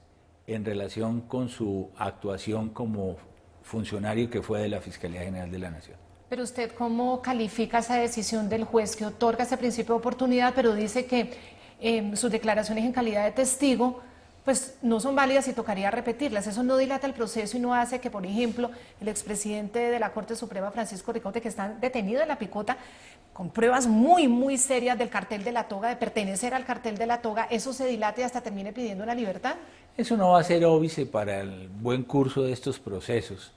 en relación con su actuación como funcionario que fue de la Fiscalía General de la Nación. Pero usted, ¿cómo califica esa decisión del juez que otorga ese principio de oportunidad, pero dice que sus declaraciones en calidad de testigo pues no son válidas y tocaría repetirlas? Eso no dilata el proceso y no hace que, por ejemplo, el expresidente de la Corte Suprema, Francisco Ricote, que está detenido en La Picota, con pruebas muy, muy serias del cartel de la toga, de pertenecer al cartel de la toga, eso se dilate y hasta termine pidiendo la libertad. Eso no va a ser óbice para el buen curso de estos procesos,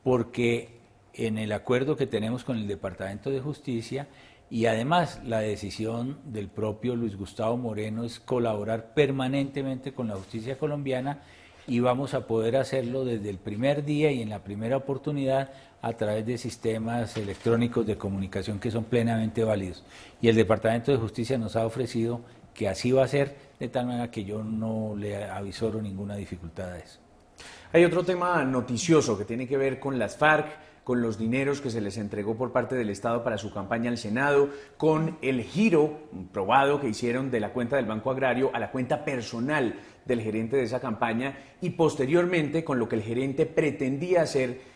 porque en el acuerdo que tenemos con el Departamento de Justicia, y además la decisión del propio Luis Gustavo Moreno es colaborar permanentemente con la justicia colombiana, y vamos a poder hacerlo desde el primer día y en la primera oportunidad a través de sistemas electrónicos de comunicación que son plenamente válidos. Y el Departamento de Justicia nos ha ofrecido que así va a ser, de tal manera que yo no le avisoro ninguna dificultad a eso. Hay otro tema noticioso que tiene que ver con las FARC, con los dineros que se les entregó por parte del Estado para su campaña al Senado, con el giro probado que hicieron de la cuenta del Banco Agrario a la cuenta personal del gerente de esa campaña, y posteriormente con lo que el gerente pretendía hacer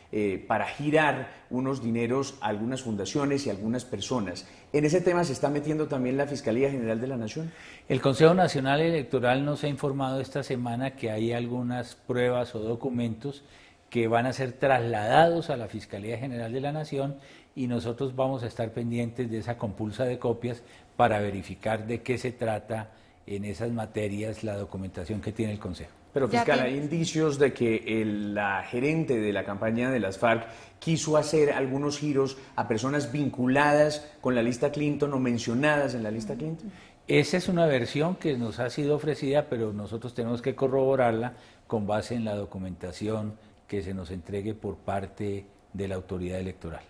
para girar unos dineros a algunas fundaciones y a algunas personas. ¿En ese tema se está metiendo también la Fiscalía General de la Nación? El Consejo Nacional Electoral nos ha informado esta semana que hay algunas pruebas o documentos que van a ser trasladados a la Fiscalía General de la Nación, y nosotros vamos a estar pendientes de esa compulsa de copias para verificar de qué se trata en esas materias la documentación que tiene el Consejo. Pero fiscal, hay indicios de que la gerente de la campaña de las FARC quiso hacer algunos giros a personas vinculadas con la lista Clinton o mencionadas en la lista Clinton. Esa es una versión que nos ha sido ofrecida, pero nosotros tenemos que corroborarla con base en la documentación que se nos entregue por parte de la autoridad electoral.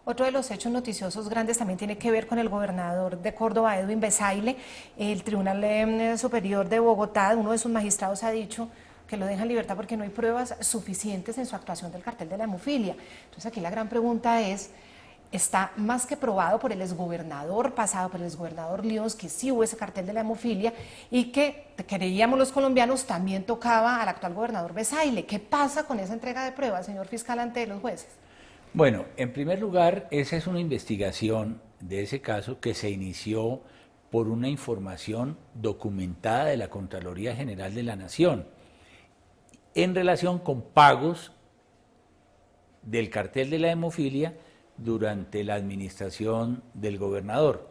Otro de los hechos noticiosos grandes también tiene que ver con el gobernador de Córdoba, Edwin Besaile. El Tribunal Superior de Bogotá, uno de sus magistrados, ha dicho que lo deja en libertad porque no hay pruebas suficientes en su actuación del cartel de la hemofilia. Entonces aquí la gran pregunta es, está más que probado por el exgobernador pasado, por el exgobernador León, que sí hubo ese cartel de la hemofilia y que creíamos los colombianos también tocaba al actual gobernador Besaile. ¿Qué pasa con esa entrega de pruebas, señor fiscal, ante los jueces? Bueno, en primer lugar, esa es una investigación de ese caso que se inició por una información documentada de la Contraloría General de la Nación en relación con pagos del cartel de la hemofilia durante la administración del gobernador,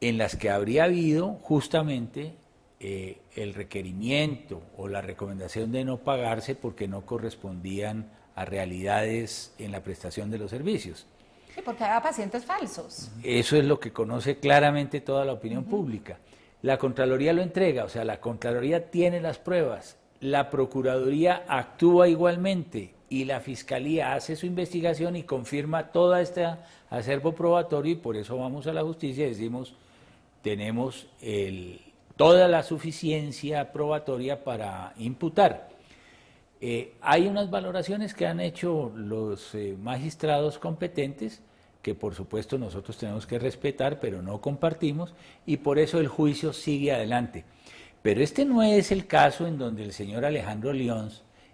en las que habría habido justamente el requerimiento o la recomendación de no pagarse porque no correspondían a realidades en la prestación de los servicios. Sí, porque había pacientes falsos. Eso es lo que conoce claramente toda la opinión pública. La Contraloría lo entrega, o sea, la Contraloría tiene las pruebas, la Procuraduría actúa igualmente y la Fiscalía hace su investigación y confirma todo este acervo probatorio, y por eso vamos a la justicia y decimos, tenemos toda la suficiencia probatoria para imputar. Hay unas valoraciones que han hecho los magistrados competentes, que por supuesto nosotros tenemos que respetar, pero no compartimos, y por eso el juicio sigue adelante. Pero este no es el caso en donde el señor Alejandro León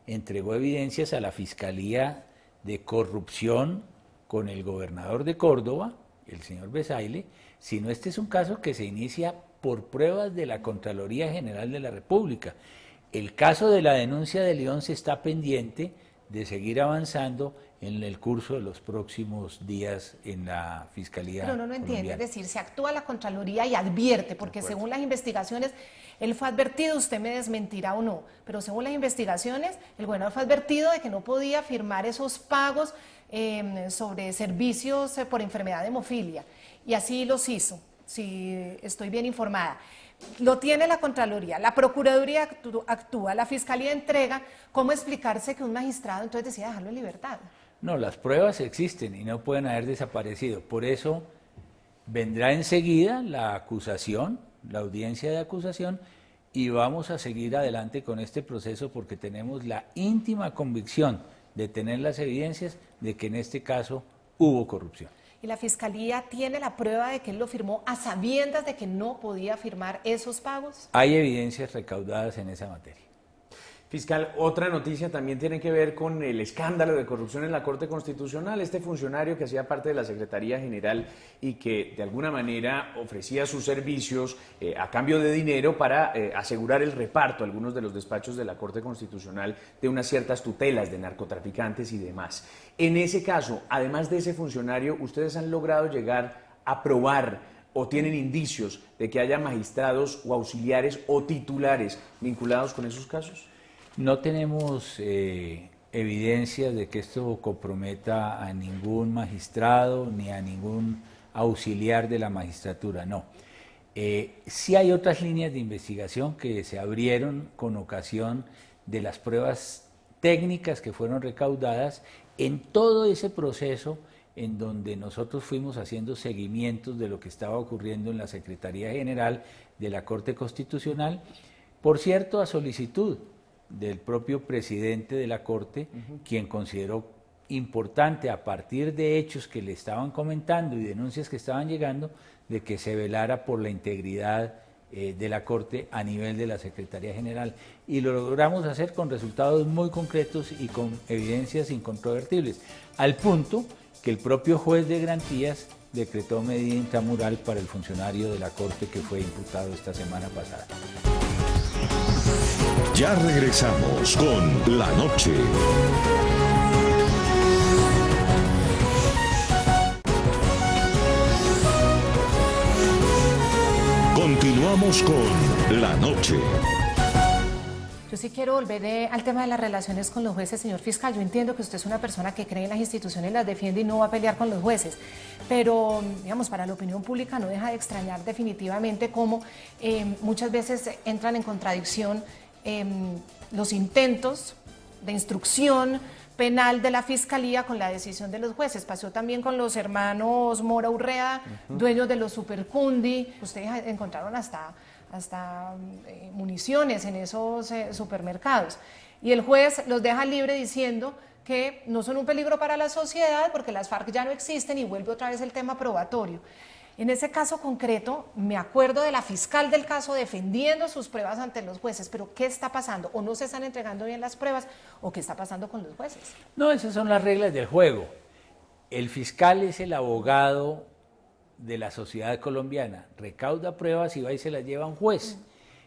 entregó evidencias a la Fiscalía de corrupción con el gobernador de Córdoba, el señor Besaile, sino este es un caso que se inicia por pruebas de la Contraloría General de la República. El caso de la denuncia de León se está pendiente de seguir avanzando en el curso de los próximos días en la Fiscalía Pero no entiende, colombiana. es decir, se actúa la Contraloría y advierte, porque según las investigaciones, él fue advertido, usted me desmentirá o no, pero según las investigaciones, el gobernador fue advertido de que no podía firmar esos pagos sobre servicios por enfermedad de hemofilia, y así los hizo, si estoy bien informada. Lo tiene la Contraloría, la Procuraduría actúa, la Fiscalía entrega. ¿Cómo explicarse que un magistrado entonces decida dejarlo en libertad? No, las pruebas existen y no pueden haber desaparecido. Por eso vendrá enseguida la acusación, la audiencia de acusación, y vamos a seguir adelante con este proceso porque tenemos la íntima convicción de tener las evidencias de que en este caso hubo corrupción. ¿Y la Fiscalía tiene la prueba de que él lo firmó a sabiendas de que no podía firmar esos pagos? Hay evidencias recaudadas en esa materia. Fiscal, otra noticia también tiene que ver con el escándalo de corrupción en la Corte Constitucional. Este funcionario que hacía parte de la Secretaría General y que de alguna manera ofrecía sus servicios a cambio de dinero para asegurar el reparto a algunos de los despachos de la Corte Constitucional de unas ciertas tutelas de narcotraficantes y demás. En ese caso, además de ese funcionario, ¿ustedes han logrado llegar a probar o tienen indicios de que haya magistrados o auxiliares o titulares vinculados con esos casos? No tenemos evidencias de que esto comprometa a ningún magistrado ni a ningún auxiliar de la magistratura, no. Sí hay otras líneas de investigación que se abrieron con ocasión de las pruebas técnicas que fueron recaudadas en todo ese proceso en donde nosotros fuimos haciendo seguimientos de lo que estaba ocurriendo en la Secretaría General de la Corte Constitucional, por cierto, a solicitud del propio presidente de la Corte, quien consideró importante, a partir de hechos que le estaban comentando y denuncias que estaban llegando, de que se velara por la integridad de la Corte a nivel de la Secretaría General. Y lo logramos hacer con resultados muy concretos y con evidencias incontrovertibles, al punto que el propio juez de garantías decretó medida intramural para el funcionario de la Corte que fue imputado esta semana pasada. Ya regresamos con La Noche. Continuamos con La Noche. Yo sí quiero volver al tema de las relaciones con los jueces, señor fiscal. Yo entiendo que usted es una persona que cree en las instituciones, las defiende y no va a pelear con los jueces. Pero, digamos, para la opinión pública no deja de extrañar definitivamente cómo muchas veces entran en contradicción los intentos de instrucción penal de la Fiscalía con la decisión de los jueces. Pasó también con los hermanos Mora Urrea, dueños de los Supercundi. Ustedes encontraron hasta municiones en esos supermercados. Y el juez los deja libre diciendo que no son un peligro para la sociedad porque las FARC ya no existen, y vuelve otra vez el tema probatorio. En ese caso concreto, me acuerdo de la fiscal del caso defendiendo sus pruebas ante los jueces, pero ¿qué está pasando? ¿O no se están entregando bien las pruebas? ¿O qué está pasando con los jueces? No, esas son las reglas del juego. El fiscal es el abogado de la sociedad colombiana, recauda pruebas y va y se las lleva a un juez,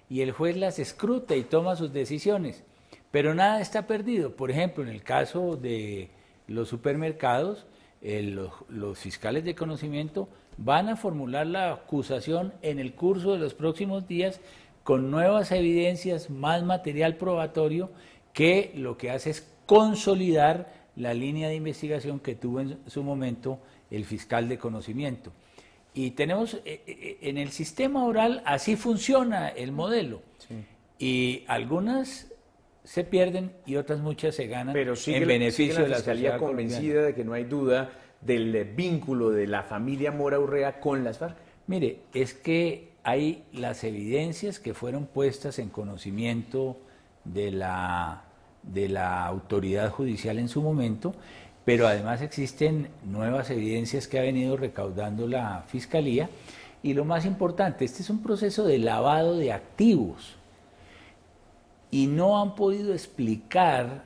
y el juez las escruta y toma sus decisiones, pero nada está perdido. Por ejemplo, en el caso de los supermercados, los fiscales de conocimiento van a formular la acusación en el curso de los próximos días con nuevas evidencias, más material probatorio, que lo que hace es consolidar la línea de investigación que tuvo en su momento el fiscal de conocimiento. Y tenemos, en el sistema oral así funciona el modelo, y algunas se pierden y otras muchas se ganan, pero en beneficio de la Fiscalía convencida de que no hay duda del vínculo de la familia Mora Urrea con las FARC. Mire, es que hay las evidencias que fueron puestas en conocimiento de la autoridad judicial en su momento, pero además existen nuevas evidencias que ha venido recaudando la Fiscalía, y lo más importante, este es un proceso de lavado de activos, y no han podido explicar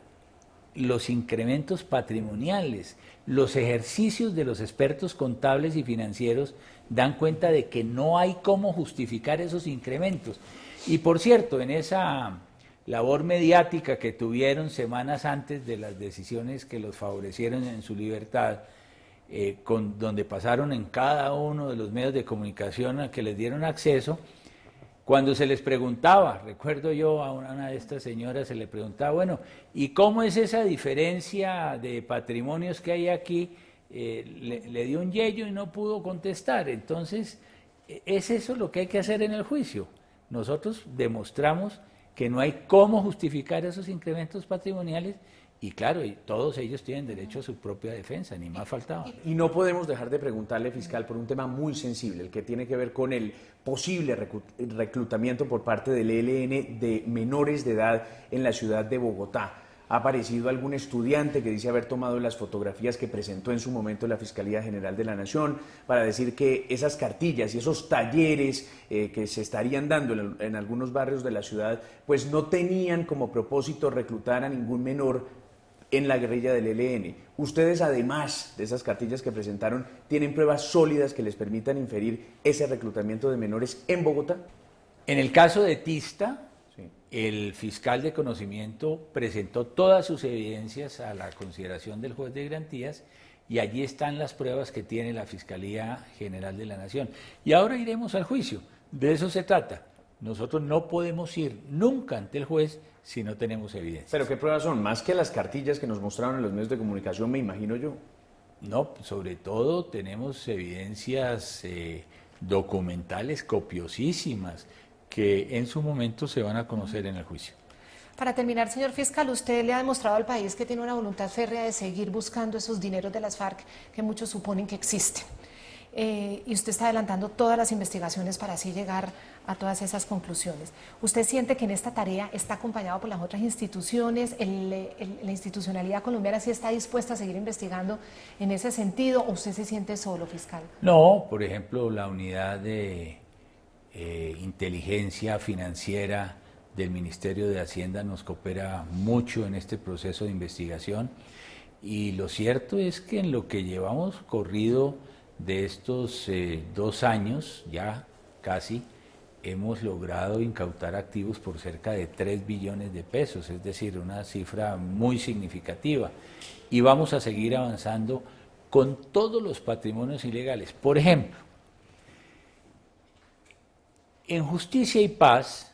los incrementos patrimoniales. Los ejercicios de los expertos contables y financieros dan cuenta de que no hay cómo justificar esos incrementos. Y por cierto, en esa labor mediática que tuvieron semanas antes de las decisiones que los favorecieron en su libertad, donde pasaron en cada uno de los medios de comunicación a que les dieron acceso, cuando se les preguntaba, recuerdo yo a una de estas señoras, se le preguntaba, bueno, ¿y cómo es esa diferencia de patrimonios que hay aquí? Le dio un yello y no pudo contestar. Entonces, es eso lo que hay que hacer en el juicio. Nosotros demostramos que no hay cómo justificar esos incrementos patrimoniales, y claro, todos ellos tienen derecho a su propia defensa, ni más faltaba. Y no podemos dejar de preguntarle, fiscal, por un tema muy sensible, el que tiene que ver con el posible reclutamiento por parte del ELN de menores de edad en la ciudad de Bogotá. ha aparecido algún estudiante que dice haber tomado las fotografías que presentó en su momento la Fiscalía General de la Nación para decir que esas cartillas y esos talleres que se estarían dando en algunos barrios de la ciudad, pues no tenían como propósito reclutar a ningún menor en la guerrilla del ELN. Ustedes, además de esas cartillas que presentaron, ¿tienen pruebas sólidas que les permitan inferir ese reclutamiento de menores en Bogotá? En el caso de Tista, el fiscal de conocimiento presentó todas sus evidencias a la consideración del juez de garantías y allí están las pruebas que tiene la Fiscalía General de la Nación. Y ahora iremos al juicio. De eso se trata. Nosotros no podemos ir nunca ante el juez si no tenemos evidencias. ¿Pero qué pruebas son? Más que las cartillas que nos mostraron en los medios de comunicación, me imagino yo. No, sobre todo tenemos evidencias documentales copiosísimas que en su momento se van a conocer en el juicio. Para terminar, señor fiscal, usted le ha demostrado al país que tiene una voluntad férrea de seguir buscando esos dineros de las FARC que muchos suponen que existen. Y usted está adelantando todas las investigaciones para así llegar a todas esas conclusiones. ¿Usted siente que en esta tarea está acompañado por las otras instituciones? ¿La institucionalidad colombiana sí está dispuesta a seguir investigando en ese sentido o usted se siente solo, fiscal? No, por ejemplo, la unidad de inteligencia financiera del Ministerio de Hacienda nos coopera mucho en este proceso de investigación y lo cierto es que en lo que llevamos corrido de estos 2 años, ya casi, hemos logrado incautar activos por cerca de 3 billones de pesos, es decir, una cifra muy significativa. Y vamos a seguir avanzando con todos los patrimonios ilegales. Por ejemplo, en Justicia y Paz,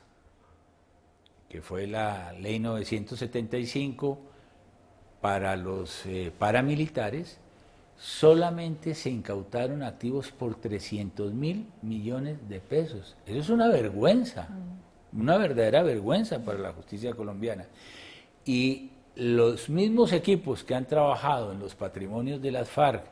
que fue la ley 975 para los paramilitares, solamente se incautaron activos por 300.000 millones de pesos. Eso es una vergüenza, una verdadera vergüenza para la justicia colombiana. Y los mismos equipos que han trabajado en los patrimonios de las FARC,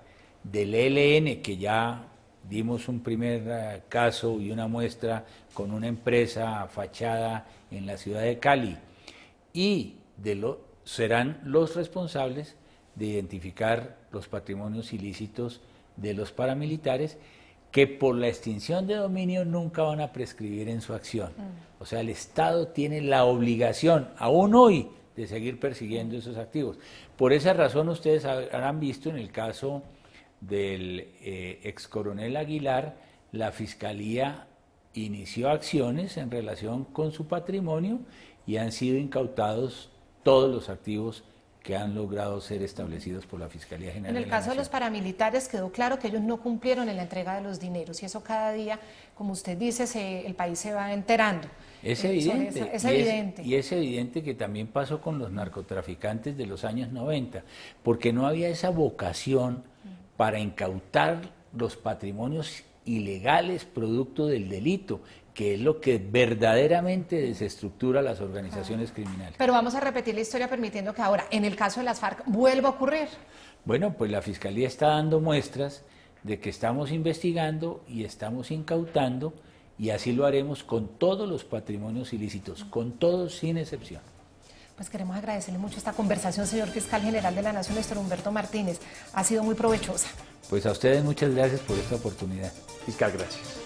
del ELN, que ya dimos un primer caso y una muestra con una empresa fachada en la ciudad de Cali, y serán los responsables de identificar los patrimonios ilícitos de los paramilitares que por la extinción de dominio nunca van a prescribir en su acción. O sea, el Estado tiene la obligación, aún hoy, de seguir persiguiendo esos activos. Por esa razón ustedes habrán visto en el caso del excoronel Aguilar, la Fiscalía inició acciones en relación con su patrimonio y han sido incautados todos los activos que han logrado ser establecidos por la Fiscalía General de la Nación. En el caso de los paramilitares quedó claro que ellos no cumplieron en la entrega de los dineros y eso cada día, como usted dice, el país se va enterando. Es evidente, es evidente. Y es evidente que también pasó con los narcotraficantes de los años 90, porque no había esa vocación para incautar los patrimonios ilegales producto del delito, que es lo que verdaderamente desestructura las organizaciones criminales. Pero vamos a repetir la historia permitiendo que ahora, en el caso de las FARC, vuelva a ocurrir. Bueno, pues la Fiscalía está dando muestras de que estamos investigando y estamos incautando, y así lo haremos con todos los patrimonios ilícitos, con todos sin excepción. Pues queremos agradecerle mucho esta conversación, señor Fiscal General de la Nación, Néstor Humberto Martínez. Ha sido muy provechosa. Pues a ustedes muchas gracias por esta oportunidad. Fiscal, gracias.